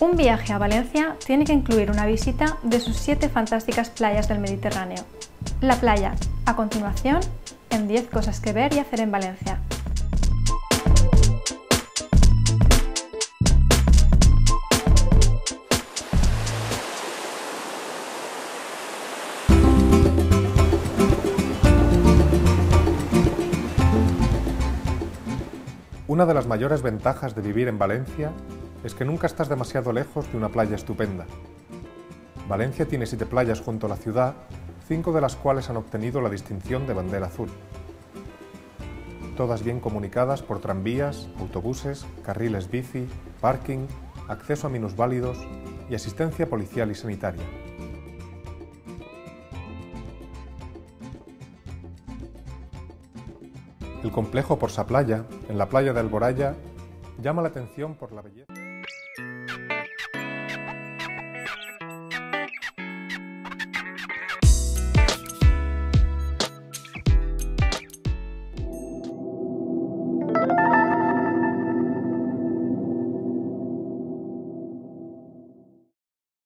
Un viaje a Valencia tiene que incluir una visita de sus 7 fantásticas playas del Mediterráneo. La playa, a continuación, en 10 cosas que ver y hacer en Valencia. Una de las mayores ventajas de vivir en Valencia es que nunca estás demasiado lejos de una playa estupenda. Valencia tiene 7 playas junto a la ciudad, 5 de las cuales han obtenido la distinción de bandera azul. Todas bien comunicadas por tranvías, autobuses, carriles bici, parking, acceso a minusválidos y asistencia policial y sanitaria. El complejo Porsa Playa, en la playa de Alboraya, llama la atención por la belleza.